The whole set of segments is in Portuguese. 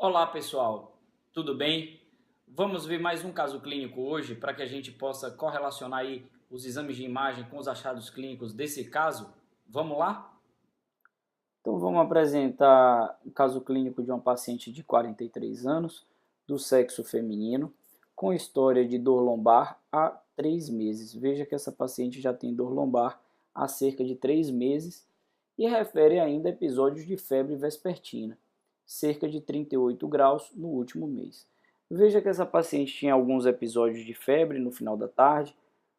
Olá pessoal, tudo bem? Vamos ver mais um caso clínico hoje para que a gente possa correlacionar aí os exames de imagem com os achados clínicos desse caso? Vamos lá? Então vamos apresentar o caso clínico de uma paciente de 43 anos, do sexo feminino, com história de dor lombar há 3 meses. Veja que essa paciente já tem dor lombar há cerca de 3 meses e refere ainda episódios de febre vespertina, cerca de 38 graus no último mês. Veja que essa paciente tinha alguns episódios de febre no final da tarde.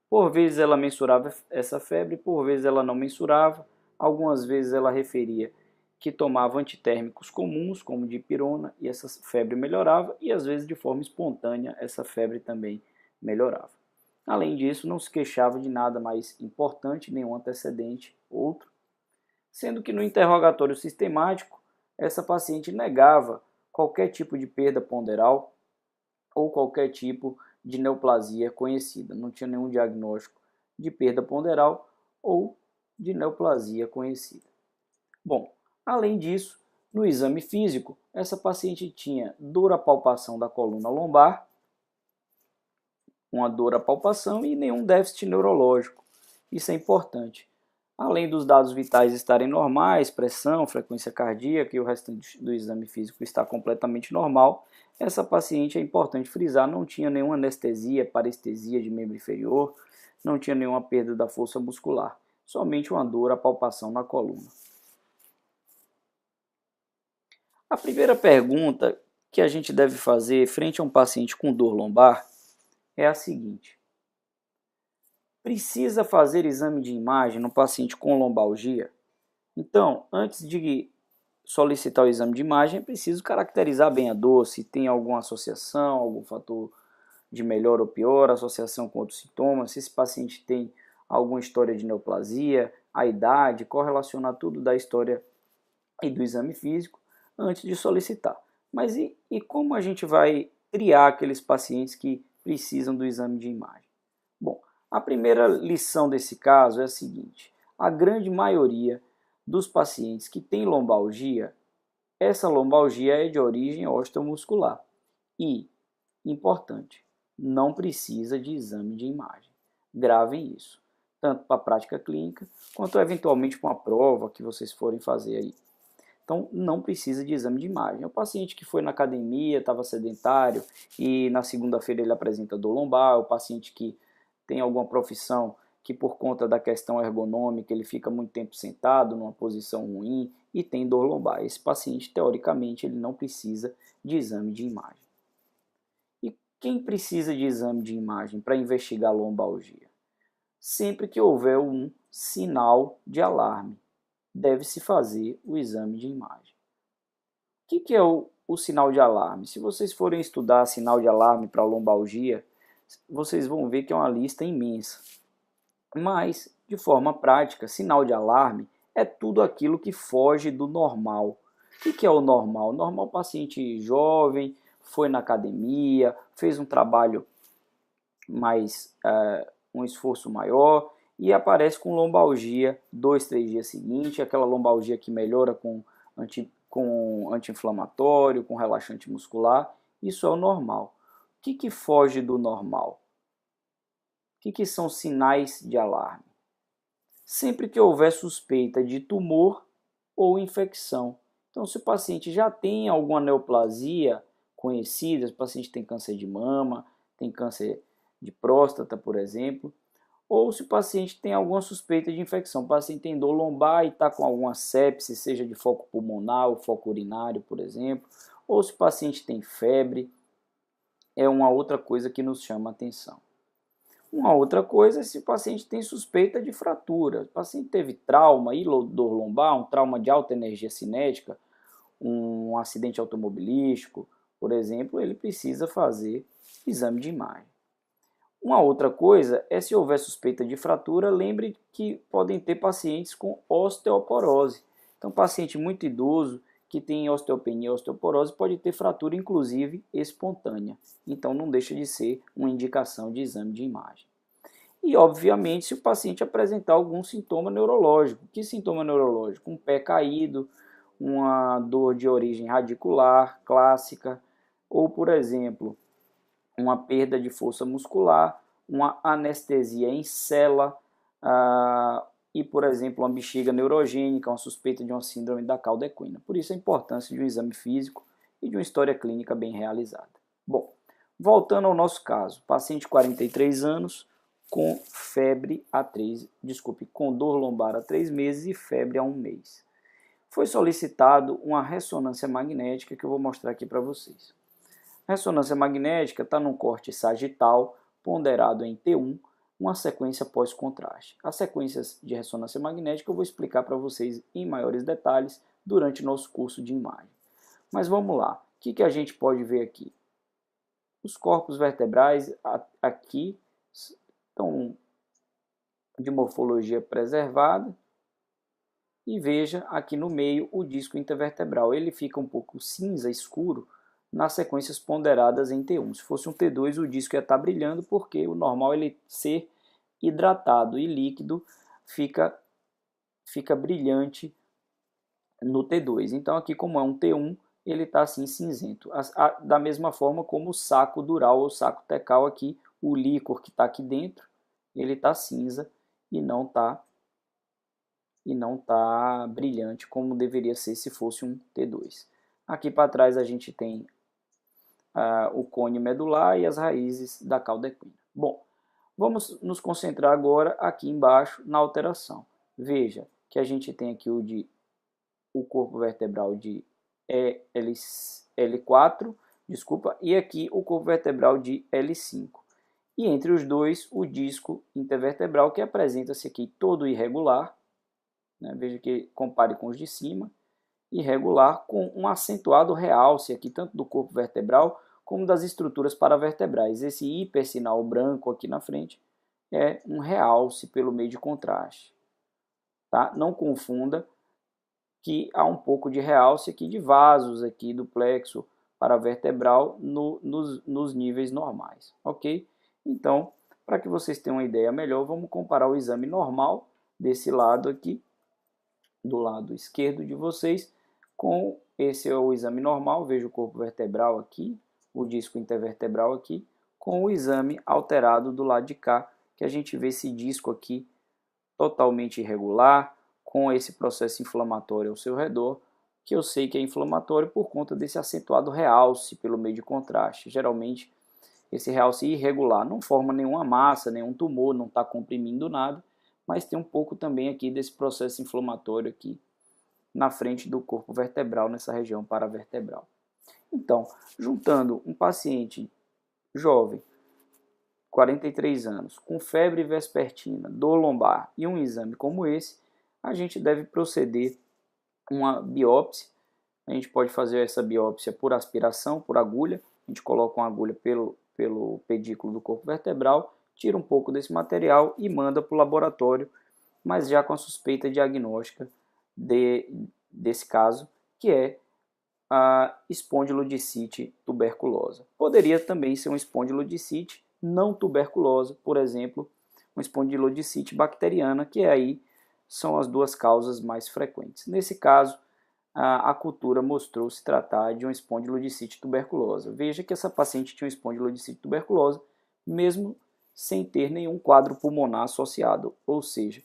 Por vezes ela mensurava essa febre, por vezes ela não mensurava. Algumas vezes ela referia que tomava antitérmicos comuns, como dipirona, e essa febre melhorava, e às vezes de forma espontânea essa febre também melhorava. Além disso, não se queixava de nada mais importante, nenhum antecedente outro, sendo que no interrogatório sistemático, essa paciente negava qualquer tipo de perda ponderal ou qualquer tipo de neoplasia conhecida. Não tinha nenhum diagnóstico de perda ponderal ou de neoplasia conhecida. Bom, além disso, no exame físico, essa paciente tinha dor à palpação da coluna lombar, uma dor à palpação e nenhum déficit neurológico. Isso é importante. Além dos dados vitais estarem normais, pressão, frequência cardíaca e o restante do exame físico está completamente normal, essa paciente, é importante frisar, não tinha nenhuma anestesia, parestesia de membro inferior, não tinha nenhuma perda da força muscular, somente uma dor à palpação na coluna. A primeira pergunta que a gente deve fazer frente a um paciente com dor lombar é a seguinte: precisa fazer exame de imagem no paciente com lombalgia? Então, antes de solicitar o exame de imagem, é preciso caracterizar bem a dor, se tem alguma associação, algum fator de melhor ou pior, associação com outros sintomas, se esse paciente tem alguma história de neoplasia, a idade, correlacionar tudo da história e do exame físico antes de solicitar. Mas e como a gente vai triar aqueles pacientes que precisam do exame de imagem? Bom, a primeira lição desse caso é a seguinte: a grande maioria dos pacientes que têm lombalgia, essa lombalgia é de origem osteomuscular e, importante, não precisa de exame de imagem. Gravem isso, tanto para a prática clínica, quanto eventualmente para uma prova que vocês forem fazer aí. Então, não precisa de exame de imagem. É o paciente que foi na academia, estava sedentário e na segunda-feira ele apresenta dor lombar, o paciente que tem alguma profissão que por conta da questão ergonômica ele fica muito tempo sentado numa posição ruim e tem dor lombar. Esse paciente, teoricamente, ele não precisa de exame de imagem. E quem precisa de exame de imagem para investigar lombalgia? Sempre que houver um sinal de alarme, deve-se fazer o exame de imagem. O que é o sinal de alarme? Se vocês forem estudar sinal de alarme para lombalgia, vocês vão ver que é uma lista imensa. Mas, de forma prática, sinal de alarme é tudo aquilo que foge do normal. O que é o normal? O normal, paciente jovem, foi na academia, fez um trabalho mais, um esforço maior e aparece com lombalgia 2, 3 dias seguintes, aquela lombalgia que melhora com anti-inflamatório, com relaxante muscular. Isso é o normal. O que foge do normal? O que são sinais de alarme? Sempre que houver suspeita de tumor ou infecção. Então, se o paciente já tem alguma neoplasia conhecida, se o paciente tem câncer de mama, tem câncer de próstata, por exemplo, ou se o paciente tem alguma suspeita de infecção, o paciente tem dor lombar e está com alguma sepse, seja de foco pulmonar ou foco urinário, por exemplo, ou se o paciente tem febre, é uma outra coisa que nos chama a atenção. Uma outra coisa é se o paciente tem suspeita de fratura. O paciente teve trauma e dor lombar, um trauma de alta energia cinética, um acidente automobilístico, por exemplo, ele precisa fazer exame de imagem. Uma outra coisa é se houver suspeita de fratura, lembre que podem ter pacientes com osteoporose. Então, paciente muito idoso que tem osteopenia e osteoporose pode ter fratura, inclusive espontânea. Então, não deixa de ser uma indicação de exame de imagem. E, obviamente, se o paciente apresentar algum sintoma neurológico. Que sintoma neurológico? Um pé caído, uma dor de origem radicular, clássica, ou, por exemplo, uma perda de força muscular, uma anestesia em cela, e, por exemplo, uma bexiga neurogênica, uma suspeita de uma síndrome da cauda equina. Por isso a importância de um exame físico e de uma história clínica bem realizada. Bom, voltando ao nosso caso, paciente de 43 anos com febre com dor lombar há 3 meses e febre há 1 mês. Foi solicitado uma ressonância magnética que eu vou mostrar aqui para vocês. A ressonância magnética está num corte sagital, ponderado em T1, uma sequência pós-contraste. As sequências de ressonância magnética eu vou explicar para vocês em maiores detalhes durante nosso curso de imagem. Mas vamos lá, o que a gente pode ver aqui? Os corpos vertebrais aqui estão de morfologia preservada, e veja aqui no meio o disco intervertebral. Ele fica um pouco cinza escuro nas sequências ponderadas em T1. Se fosse um T2, o disco ia estar brilhando, porque o normal é ele ser hidratado e líquido fica brilhante no T2. Então aqui, como é um T1, ele está assim cinzento. Da mesma forma como o saco dural ou saco tecal aqui, o líquor que está aqui dentro, ele está cinza e não está brilhante como deveria ser se fosse um T2. Aqui para trás a gente tem o cone medular e as raízes da cauda equina. Bom, vamos nos concentrar agora aqui embaixo na alteração. Veja que a gente tem aqui o corpo vertebral de L4, e aqui o corpo vertebral de L5. E entre os dois, o disco intervertebral, que apresenta-se aqui todo irregular, né? Veja que compare com os de cima, irregular, com um acentuado realce aqui, tanto do corpo vertebral como das estruturas paravertebrais. Esse hipersinal branco aqui na frente é um realce pelo meio de contraste. Tá? Não confunda que há um pouco de realce aqui de vasos aqui do plexo paravertebral nos níveis normais, ok? Então, para que vocês tenham uma ideia melhor, vamos comparar o exame normal desse lado aqui, do lado esquerdo de vocês, com esse é o exame normal. Veja o corpo vertebral aqui, o disco intervertebral aqui, com o exame alterado do lado de cá, que a gente vê esse disco aqui totalmente irregular, com esse processo inflamatório ao seu redor, que eu sei que é inflamatório por conta desse acentuado realce pelo meio de contraste. Geralmente, esse realce irregular não forma nenhuma massa, nenhum tumor, não está comprimindo nada, mas tem um pouco também aqui desse processo inflamatório aqui na frente do corpo vertebral, nessa região paravertebral. Então, juntando um paciente jovem, 43 anos, com febre vespertina, dor lombar e um exame como esse, a gente deve proceder uma biópsia. A gente pode fazer essa biópsia por aspiração, por agulha. A gente coloca uma agulha pelo pedículo do corpo vertebral, tira um pouco desse material e manda para o laboratório, mas já com a suspeita diagnóstica desse caso, que é a espondilodicite tuberculosa. Poderia também ser uma espondilodicite não tuberculosa, por exemplo, uma espondilodicite bacteriana, que aí são as duas causas mais frequentes. Nesse caso, a cultura mostrou se tratar de uma espondilodicite tuberculosa. Veja que essa paciente tinha uma espondilodicite tuberculosa, mesmo sem ter nenhum quadro pulmonar associado, ou seja,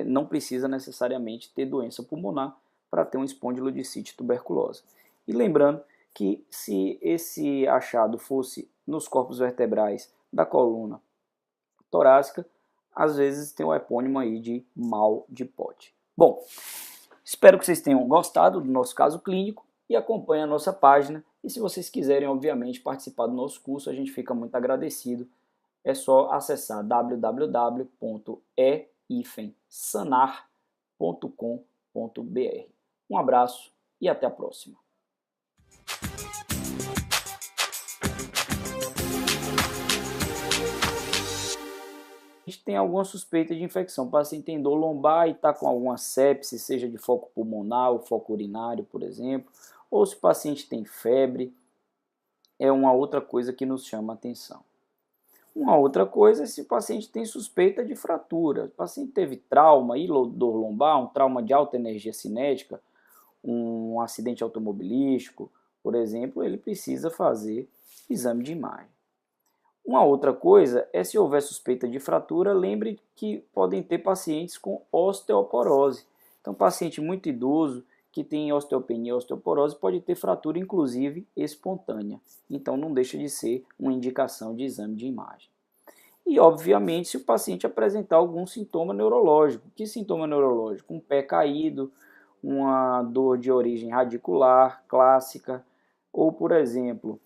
não precisa necessariamente ter doença pulmonar para ter uma espondilodicite tuberculosa. E lembrando que se esse achado fosse nos corpos vertebrais da coluna torácica, às vezes tem o epônimo aí de mal de Pote. Bom, espero que vocês tenham gostado do nosso caso clínico e acompanhem a nossa página. E se vocês quiserem, obviamente, participar do nosso curso, a gente fica muito agradecido. É só acessar www.sanar.com.br. Um abraço e até a próxima. A gente tem alguma suspeita de infecção. O paciente tem dor lombar e está com alguma sepse, seja de foco pulmonar ou foco urinário, por exemplo. Ou se o paciente tem febre, é uma outra coisa que nos chama a atenção. Uma outra coisa é se o paciente tem suspeita de fratura. O paciente teve trauma e dor lombar, um trauma de alta energia cinética, um acidente automobilístico, por exemplo, ele precisa fazer exame de imagem. Uma outra coisa é se houver suspeita de fratura, lembre que podem ter pacientes com osteoporose. Então, paciente muito idoso que tem osteopenia e osteoporose pode ter fratura, inclusive espontânea. Então, não deixa de ser uma indicação de exame de imagem. E, obviamente, se o paciente apresentar algum sintoma neurológico. Que sintoma neurológico? Um pé caído, uma dor de origem radicular clássica, ou, por exemplo,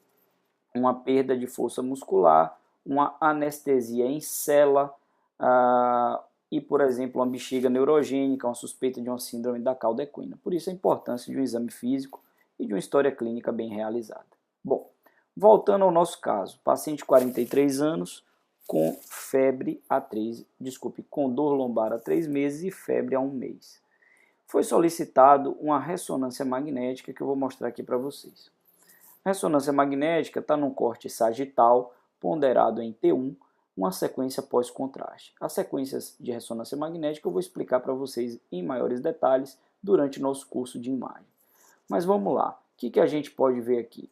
uma perda de força muscular, uma anestesia em cela e, por exemplo, uma bexiga neurogênica, uma suspeita de uma síndrome da cauda equina. Por isso a importância de um exame físico e de uma história clínica bem realizada. Bom, voltando ao nosso caso, paciente de 43 anos com febre com dor lombar há 3 meses e febre há 1 mês. Foi solicitado uma ressonância magnética que eu vou mostrar aqui para vocês. A ressonância magnética está num corte sagital, ponderado em T1, uma sequência pós-contraste. As sequências de ressonância magnética eu vou explicar para vocês em maiores detalhes durante nosso curso de imagem. Mas vamos lá, o que a gente pode ver aqui?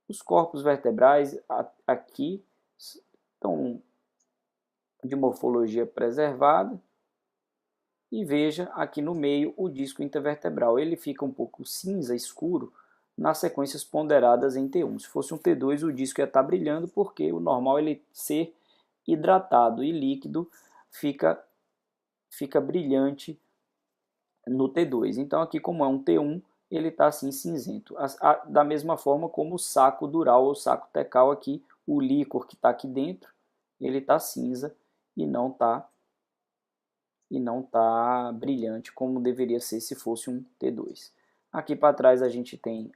Os corpos vertebrais aqui estão de morfologia preservada, e veja aqui no meio o disco intervertebral. Ele fica um pouco cinza escuro nas sequências ponderadas em T1. Se fosse um T2, o disco ia estar brilhando, porque o normal é ele ser hidratado e líquido fica brilhante no T2. Então aqui, como é um T1, ele está assim cinzento. Da mesma forma como o saco dural ou saco tecal aqui, o líquor que está aqui dentro, ele está cinza e não está brilhante como deveria ser se fosse um T2. Aqui para trás a gente tem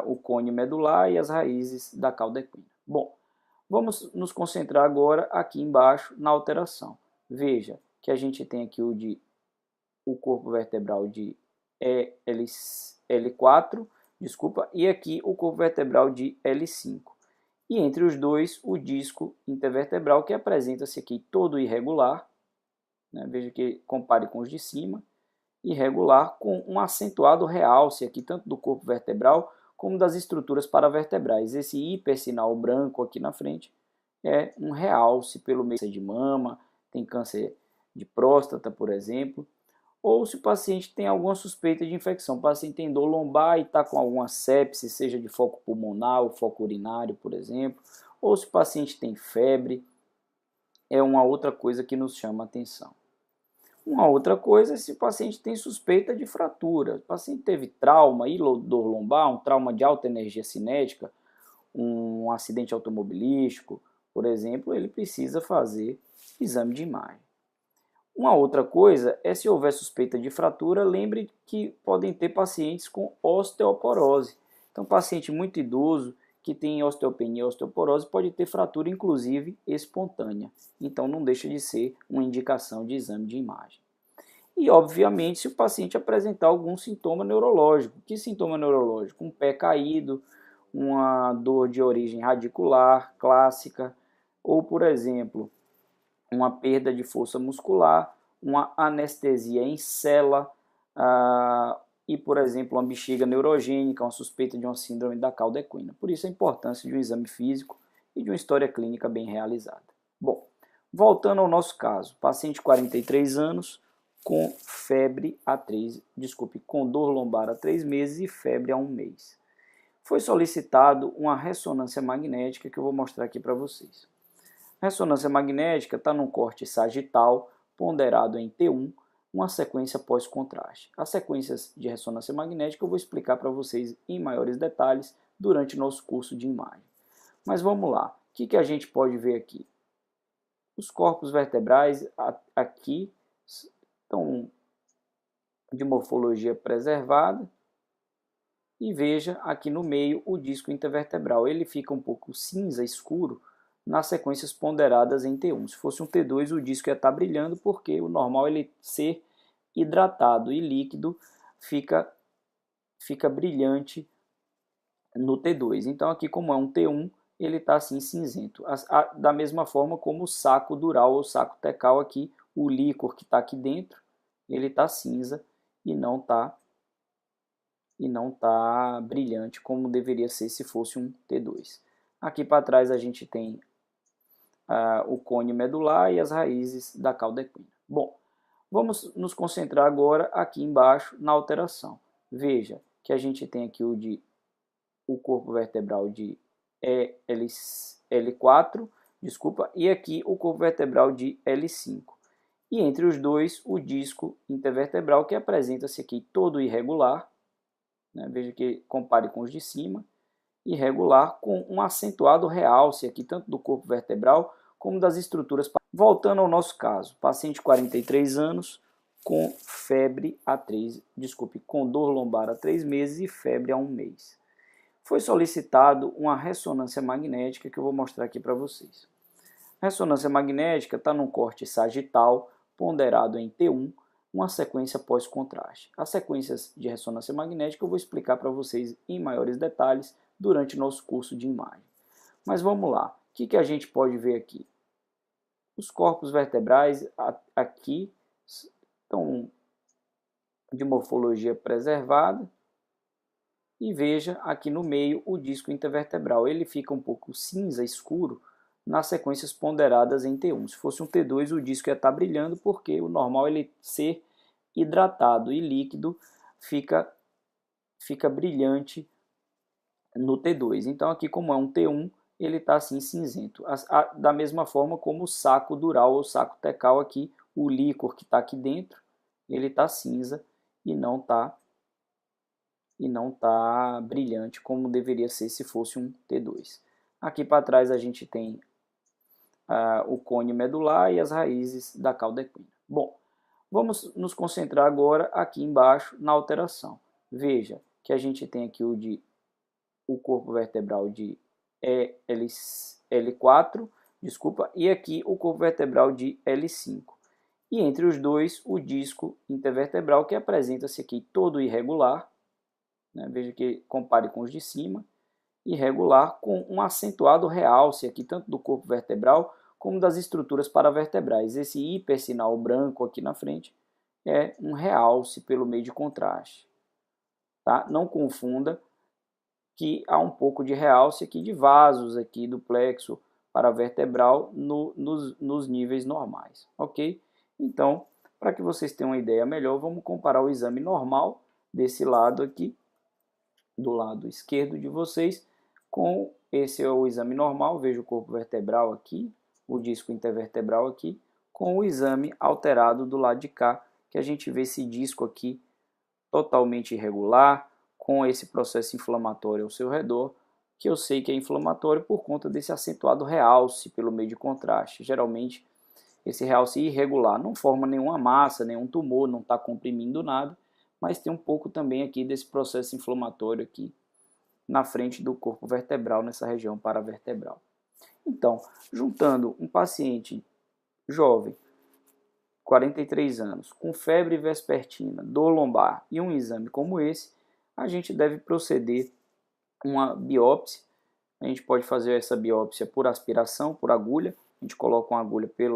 o cone medular e as raízes da cauda equina. Bom, vamos nos concentrar agora aqui embaixo na alteração. Veja que a gente tem aqui o corpo vertebral de L4, e aqui o corpo vertebral de L5. E entre os dois, o disco intervertebral, que apresenta-se aqui todo irregular, né? Veja que compare com os de cima, irregular, com um acentuado realce aqui, tanto do corpo vertebral como das estruturas paravertebrais. Esse hipersinal branco aqui na frente é um realce pelo meio de mama, tem câncer de próstata, por exemplo, ou se o paciente tem alguma suspeita de infecção, o paciente tem dor lombar e está com alguma sepse, seja de foco pulmonar ou foco urinário, por exemplo, ou se o paciente tem febre, é uma outra coisa que nos chama a atenção. Uma outra coisa é se o paciente tem suspeita de fratura. O paciente teve trauma e dor lombar, um trauma de alta energia cinética, um acidente automobilístico, por exemplo, ele precisa fazer exame de imagem. Uma outra coisa é se houver suspeita de fratura, lembre que podem ter pacientes com osteoporose. Então, paciente muito idoso que tem osteopenia e osteoporose pode ter fratura, inclusive espontânea. Então, não deixa de ser uma indicação de exame de imagem. E, obviamente, se o paciente apresentar algum sintoma neurológico. Que sintoma neurológico? Um pé caído, uma dor de origem radicular clássica, ou, por exemplo, uma perda de força muscular, uma anestesia em cela e, por exemplo, uma bexiga neurogênica, uma suspeita de uma síndrome da cauda equina. Por isso a importância de um exame físico e de uma história clínica bem realizada. Bom, voltando ao nosso caso, paciente de 43 anos com com dor lombar há 3 meses e febre há 1 mês. Foi solicitado uma ressonância magnética que eu vou mostrar aqui para vocês. A ressonância magnética está num corte sagital, ponderado em T1, uma sequência pós-contraste. As sequências de ressonância magnética eu vou explicar para vocês em maiores detalhes durante nosso curso de imagem. Mas vamos lá, o que a gente pode ver aqui? Os corpos vertebrais aqui estão de morfologia preservada, e veja aqui no meio o disco intervertebral. Ele fica um pouco cinza escuro nas sequências ponderadas em T1. Se fosse um T2, o disco ia estar brilhando, porque o normal é ele ser hidratado e líquido fica brilhante no T2. Então aqui, como é um T1, ele está assim cinzento. Da mesma forma como o saco dural ou saco tecal aqui, o líquor que está aqui dentro, ele está cinza e não está e não está brilhante como deveria ser se fosse um T2. Aqui para trás a gente tem o cone medular e as raízes da cauda equina. Bom, vamos nos concentrar agora aqui embaixo na alteração. Veja que a gente tem aqui o corpo vertebral de L4, e aqui o corpo vertebral de L5. E entre os dois, o disco intervertebral, que apresenta-se aqui todo irregular, né? Veja que compare com os de cima, irregular, com um acentuado realce aqui, tanto do corpo vertebral como das estruturas. Voltando ao nosso caso, paciente de 43 anos, com febre com dor lombar há 3 meses e febre há 1 mês. Foi solicitado uma ressonância magnética que eu vou mostrar aqui para vocês. A ressonância magnética está num corte sagital, ponderado em T1, uma sequência pós-contraste. As sequências de ressonância magnética eu vou explicar para vocês em maiores detalhes durante nosso curso de imagem. Mas vamos lá, o que a gente pode ver aqui? Os corpos vertebrais aqui estão de morfologia preservada, e veja aqui no meio o disco intervertebral. Ele fica um pouco cinza escuro nas sequências ponderadas em T1. Se fosse um T2, o disco ia estar brilhando, porque o normal é ele ser hidratado e líquido, fica brilhante no T2. Então aqui, como é um T1, ele está assim cinzento. Da mesma forma como o saco dural ou saco tecal aqui, o líquor que está aqui dentro, ele está cinza e não está brilhante como deveria ser se fosse um T2. Aqui para trás a gente tem o cone medular e as raízes da cauda equina. Bom, vamos nos concentrar agora aqui embaixo na alteração. Veja que a gente tem aqui o corpo vertebral de L4, e aqui o corpo vertebral de L5. E entre os dois, o disco intervertebral, que apresenta-se aqui todo irregular, né? Veja que compare com os de cima, irregular, com um acentuado realce aqui, tanto do corpo vertebral como das estruturas paravertebrais. Esse hipersinal branco aqui na frente é um realce pelo meio de contraste. Tá? Não confunda que há um pouco de realce aqui de vasos aqui do plexo paravertebral nos níveis normais, ok? Então, para que vocês tenham uma ideia melhor, vamos comparar o exame normal desse lado aqui, do lado esquerdo de vocês, com esse é o exame normal. Veja o corpo vertebral aqui, o disco intervertebral aqui, com o exame alterado do lado de cá, que a gente vê esse disco aqui totalmente irregular, com esse processo inflamatório ao seu redor, que eu sei que é inflamatório por conta desse acentuado realce pelo meio de contraste. Geralmente, esse realce irregular não forma nenhuma massa, nenhum tumor, não está comprimindo nada, mas tem um pouco também aqui desse processo inflamatório aqui na frente do corpo vertebral, nessa região paravertebral. Então, juntando um paciente jovem, 43 anos, com febre vespertina, dor lombar e um exame como esse, a gente deve proceder uma biópsia. A gente pode fazer essa biópsia por aspiração, por agulha. A gente coloca uma agulha pelo